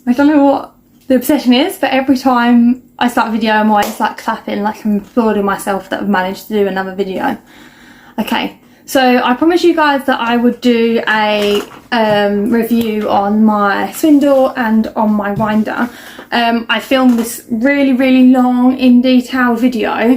I don't know what the obsession is, but every time I start a video I'm always like clapping, like I'm applauding myself that I've managed to do another video. Okay, so I promised you guys that I would do a review on my Swindle and on my winder. I filmed this really long in detail video,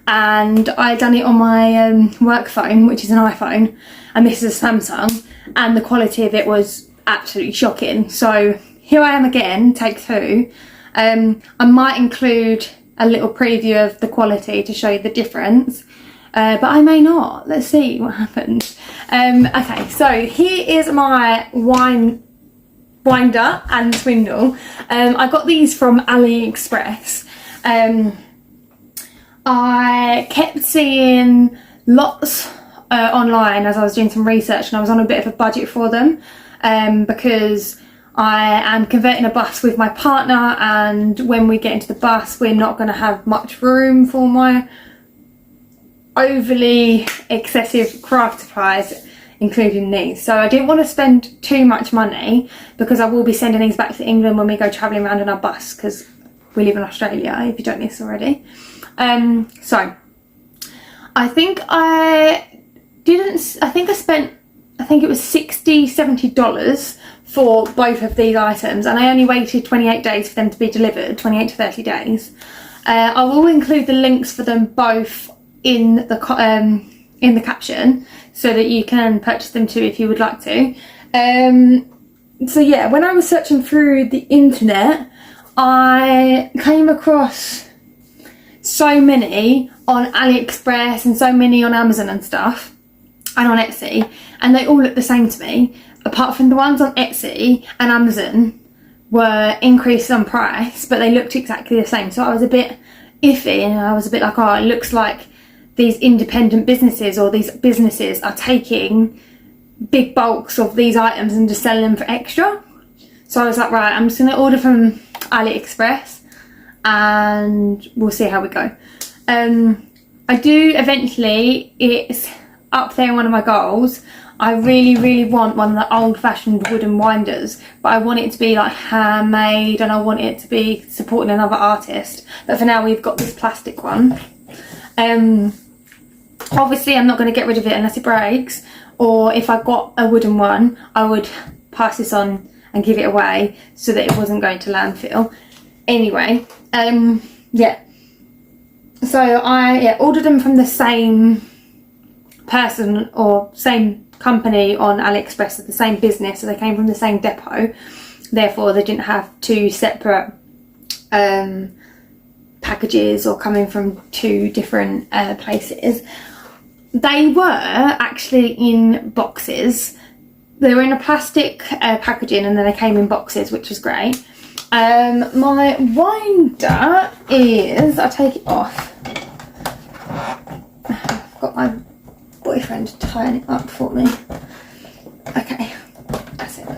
and I done it on my work phone, which is an iPhone, and this is a Samsung, and the quality of it was absolutely shocking. So here I am again, take two. I might include a little preview of the quality to show you the difference, but I may not. Let's see what happens. Okay, so here is my winder and Swindle. I got these from AliExpress. I kept seeing lots online as I was doing some research, and I was on a bit of a budget for them because I am converting a bus with my partner, and when we get into the bus we're not going to have much room for my overly excessive craft supplies, including these. So I didn't want to spend too much money because I will be sending these back to England when we go travelling around in our bus, because we live in Australia, if you don't know this already. So I think I spent, I think it was $60–70 for both of these items, and I only waited 28 days for them to be delivered, 28 to 30 days. I will include the links for them both in the caption so that you can purchase them too if you would like to. So yeah, when I was searching through the internet, I came across so many on AliExpress and so many on Amazon and stuff, and on Etsy, and they all look the same to me, apart from the ones on Etsy and Amazon were increased on price, but they looked exactly the same. So I was a bit iffy, and I was a bit like, oh, it looks like these independent businesses or these businesses are taking big bulks of these items and just selling them for extra. So I was like, right, I'm just going to order from AliExpress and we'll see how we go. I do eventually, it's up there in one of my goals. I really want one of the old-fashioned wooden winders, but I want it to be like handmade, and I want it to be supporting another artist. But for now we've got this plastic one. Obviously I'm not going to get rid of it unless it breaks, or if I got a wooden one I would pass this on and give it away so that it wasn't going to landfill. Anyway, yeah, so I ordered them from the same person or same company on AliExpress, the same business, so they came from the same depot, therefore they didn't have two separate packages or coming from two different places. They were actually in boxes. They were in a plastic packaging, and then they came in boxes, which was great. My winder is, I'll take it off. I've got my boyfriend tying it up for me. Okay, that's it.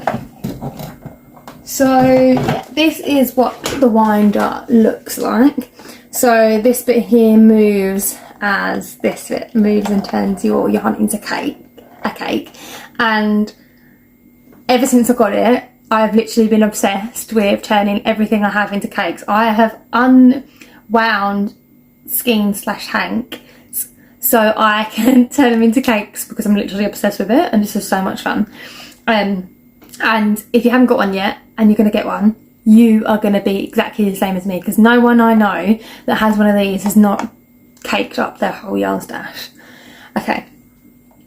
So yeah, this is what the winder looks like. So this bit here moves as this bit moves and turns your hunt into a cake. And ever since I got it, I've literally been obsessed with turning everything I have into cakes. I have unwound skeins / hank so I can turn them into cakes because I'm literally obsessed with it, and this is so much fun. And if you haven't got one yet and you're going to get one, you are going to be exactly the same as me, because no one I know that has one of these has not caked up their whole yarn stash. Okay,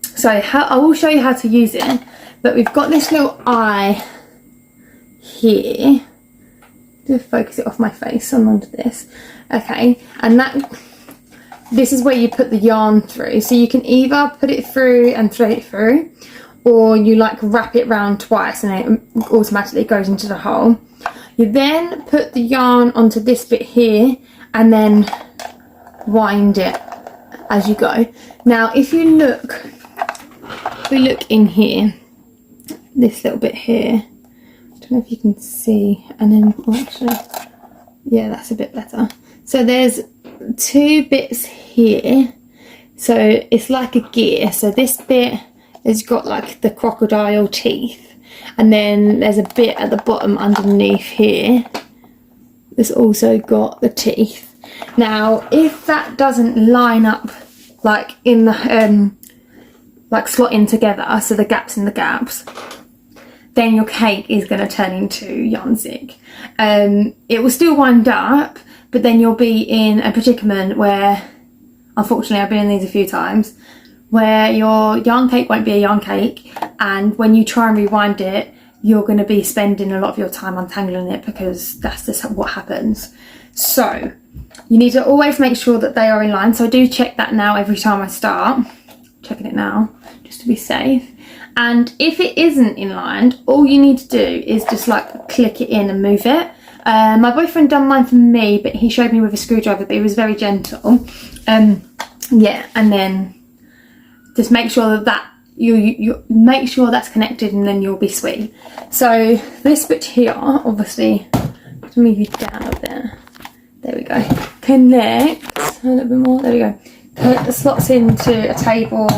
so I will show you how to use it, but we've got this little eye here. Just focus it off my face and onto this. Okay, and this is where you put the yarn through, so you can either put it through and thread it through, or you like wrap it round twice and it automatically goes into the hole. You then put the yarn onto this bit here and then wind it as you go. Now if we look in here, this little bit here, I don't know if you can see, and then actually, yeah, that's a bit better. So there's two bits here, so it's like a gear. So this bit has got like the crocodile teeth, and then there's a bit at the bottom underneath here that's also got the teeth. Now if that doesn't line up like in the like slotting together, so the gaps in the gaps, then your cake is going to turn into yarn zig. It will still wind up, but then you'll be in a predicament where, unfortunately I've been in these a few times, where your yarn cake won't be a yarn cake, and when you try and rewind it, you're going to be spending a lot of your time untangling it, because that's just what happens. So you need to always make sure that they are in line. So I do check that now every time I start, checking it now just to be safe. And if it isn't in line, all you need to do is just like click it in and move it. My boyfriend done mine for me, but he showed me with a screwdriver, but he was very gentle. Yeah, and then just make sure that you make sure that's connected, and then you'll be sweet. So this bit here, obviously, let's move you down a bit. There we go. Connect a little bit more. There we go. Connect the slots into a table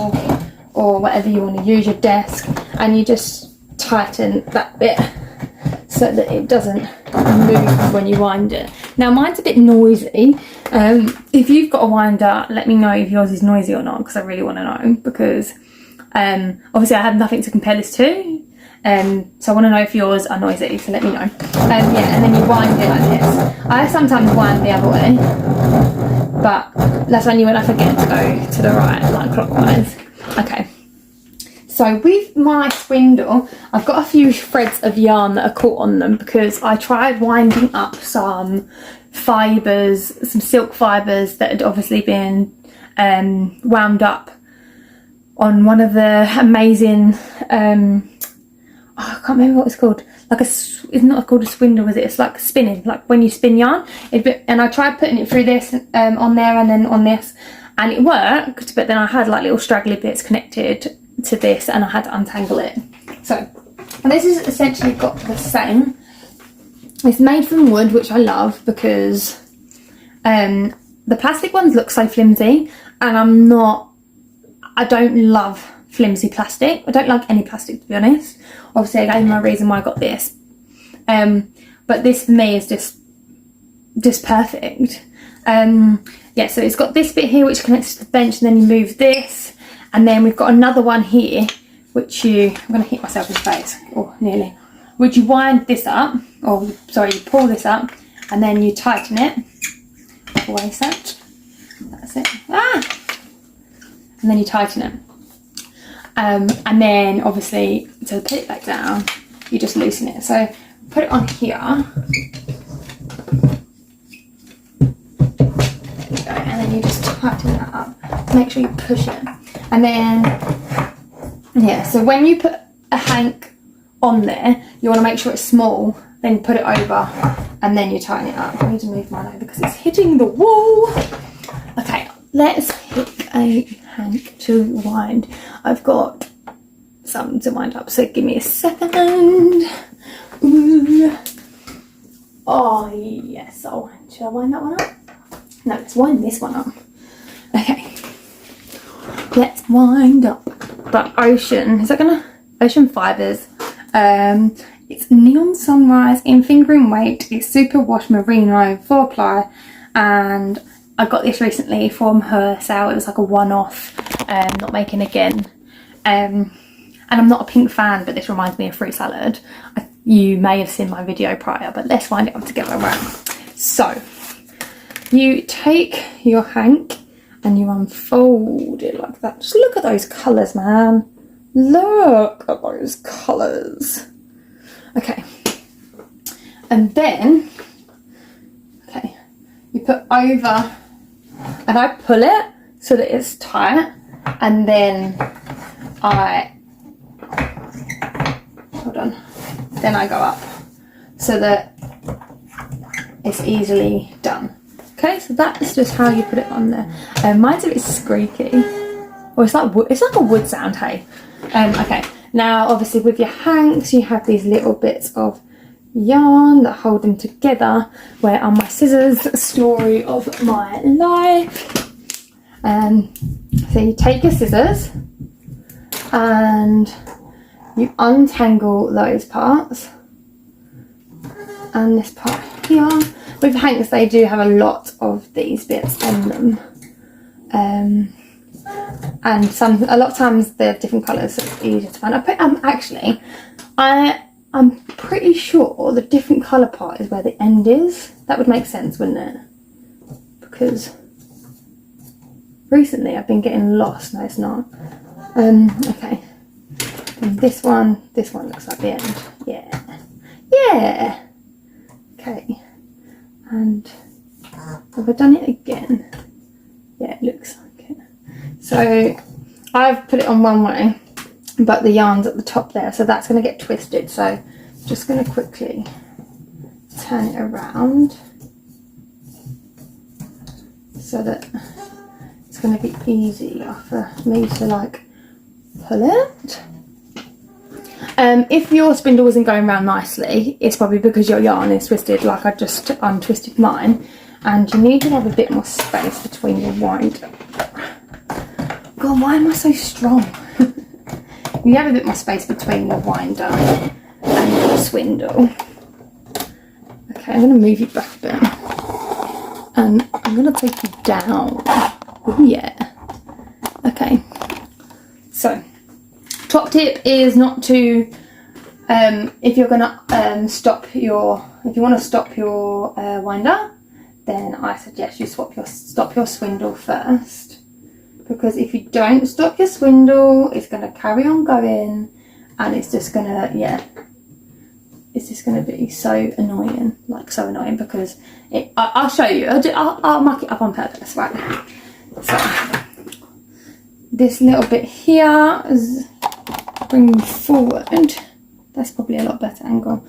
or whatever you want to use, your desk, and you just tighten that bit so that it doesn't move when you wind it. Now mine's a bit noisy. If you've got a winder, let me know if yours is noisy or not, because I really want to know, because obviously I have nothing to compare this to, so I want to know if yours are noisy, so let me know. Yeah, and then you wind it like this. I sometimes wind the other way, but that's only when I forget to go to the right, like clockwise. Okay, so with my Swindle, I've got a few threads of yarn that are caught on them, because I tried winding up some fibres, some silk fibres that had obviously been wound up on one of the amazing, I can't remember what it's called, like it's not called a Swindle, is it? It's like spinning, like when you spin yarn. And I tried putting it through this on there and then on this, and it worked, but then I had like little straggly bits connected to this, and I had to untangle it. So this is essentially got the same. It's made from wood, which I love, because the plastic ones look so flimsy, and I don't love flimsy plastic. I don't like any plastic, to be honest. Obviously I gave my reason why I got this, but this for me is just perfect. Yeah, so it's got this bit here which connects to the bench, and then you move this, and then we've got another one here which I'm going to hit myself in the face, or nearly, which you wind this up, or sorry, you pull this up, and then you tighten it, waist that, that's it, and then you tighten it, and then obviously to put it back down, you just loosen it. So put it on here, and then you just tighten that up. Make sure you push it, and then yeah. So when you put a hank on there, you want to make sure it's small. Then put it over, and then you tighten it up. I need to move mine over because it's hitting the wall. Okay, let's pick a hank to wind. I've got some to wind up, so give me a second. Ooh. Oh yes, should I wind that one up? No, let's wind this one up. Okay, let's wind up the Ocean. Is that gonna Ocean Fibres? It's Neon Sunrise in finger and weight. It's super wash merino 4-ply, and I got this recently from her sale. It was like a one-off, not making again. And I'm not a pink fan, but this reminds me of fruit salad. You may have seen my video prior, but let's wind it up together, right? So you take your hank and you unfold it like that. Just look at those colours, man. Look at those colours. Okay. And then, okay, you put over, and I pull it so that it's tight, and then hold on, then I go up so that it's easily done. Okay, so that's just how you put it on there. Mine's a bit squeaky, or it's like a wood sound, hey. Okay, now obviously with your hanks you have these little bits of yarn that hold them together. Where are my scissors? Story of my life. So you take your scissors and you untangle those parts, and this part here. With hanks, they do have a lot of these bits on them, and a lot of times they're different colours, so it's easier to find. Actually, I'm pretty sure the different colour part is where the end is. That would make sense, wouldn't it? Because recently I've been getting lost. No, it's not. Okay. And this one looks like the end. Yeah. Okay. And have I done it again? Yeah, it looks like it. So I've put it on one way, but the yarn's at the top there, so that's going to get twisted. So I'm just going to quickly turn it around so that it's going to be easier for me to like pull it. If your spindle isn't going around nicely, it's probably because your yarn is twisted, like I just untwisted mine, and you need to have a bit more space between your winder. God, why am I so strong? You have a bit more space between your winder and your swindle. Okay, I'm going to move you back a bit, and I'm going to take you down. Ooh, yeah. Okay, so top tip is not to, if you're gonna if you want to stop your winder, then I suggest you stop your swindle first, because if you don't stop your swindle, it's gonna carry on going, and it's just gonna be so annoying, because I'll show you. I'll mark it up on purpose, right? So this little bit here is bring forward. That's probably a lot better angle.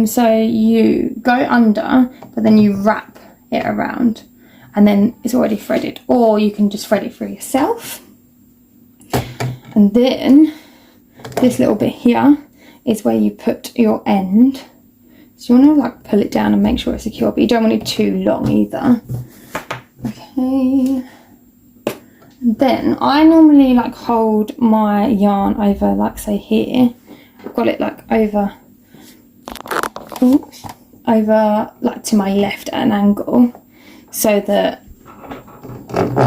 So you go under, but then you wrap it around, and then it's already threaded, or you can just thread it through yourself. And then this little bit here is where you put your end. So you want to like pull it down and make sure it's secure, but you don't want it too long either. Okay. Then I normally like hold my yarn over, like say here, I've got it like over like to my left at an angle, so that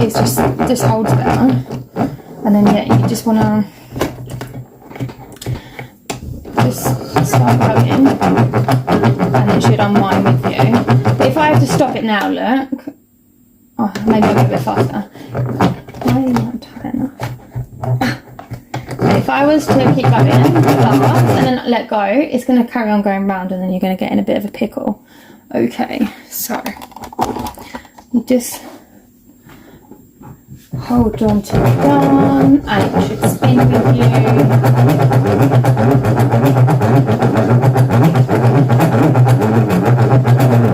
it's just holds better. And then yeah, you just want to just start going, and it should unwind with you. But if I have to stop it now, look, oh, maybe I'll go a bit faster. Why is not tight enough? If I was to keep going and then let go, it's going to carry on going round, and then you're going to get in a bit of a pickle. Okay, so you just hold on to the yarn, and it should spin with you.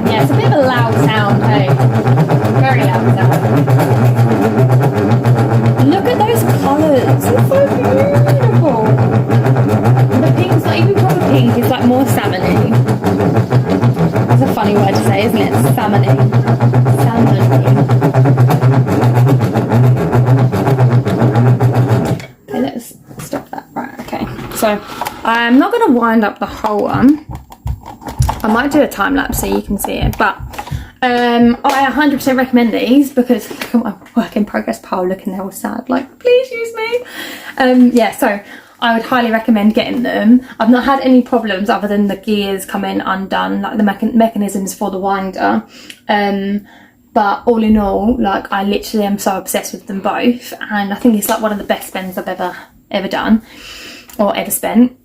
Yeah, it's a bit of a loud sound, hey? Very loud sound. Look at those colours, they're so beautiful. The pink's not even proper pink, it's like more salmony. That's a funny word to say, isn't it? Salmony. Salmony. Okay, let's stop that. Right, okay. So I'm not going to wind up the whole one. I might do a time lapse so you can see it, but I 100% recommend these, because look at my work in progress pile looking there all sad, like please use me. Yeah, so I would highly recommend getting them. I've not had any problems other than the gears coming undone, like the mechanisms for the winder. But all in all, like I literally am so obsessed with them both, and I think it's like one of the best spends I've ever done or ever spent.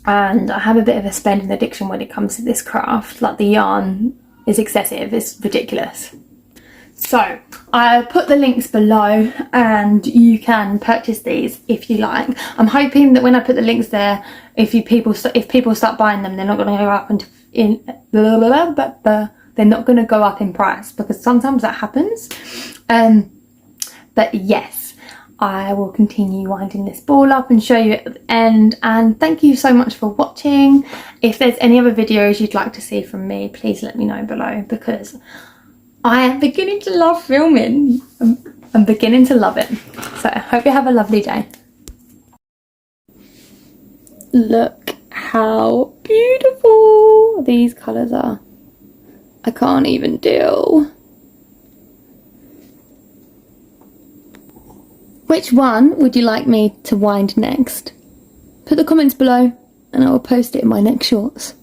And I have a bit of a spending addiction when it comes to this craft. Like the yarn is excessive, it's ridiculous. So I put the links below, and you can purchase these if you like. I'm hoping that when I put the links there, if people start buying them, they're not going to go up they're not going to go up in price, because sometimes that happens. But yes, I will continue winding this ball up and show you at the end. And thank you so much for watching. If there's any other videos you'd like to see from me, please let me know below, because I am beginning to love filming. I'm beginning to love it. So I hope you have a lovely day. look how beautiful these colours are. I can't even deal. Which one would you like me to wind next? Put the comments below and I will post it in my next shorts.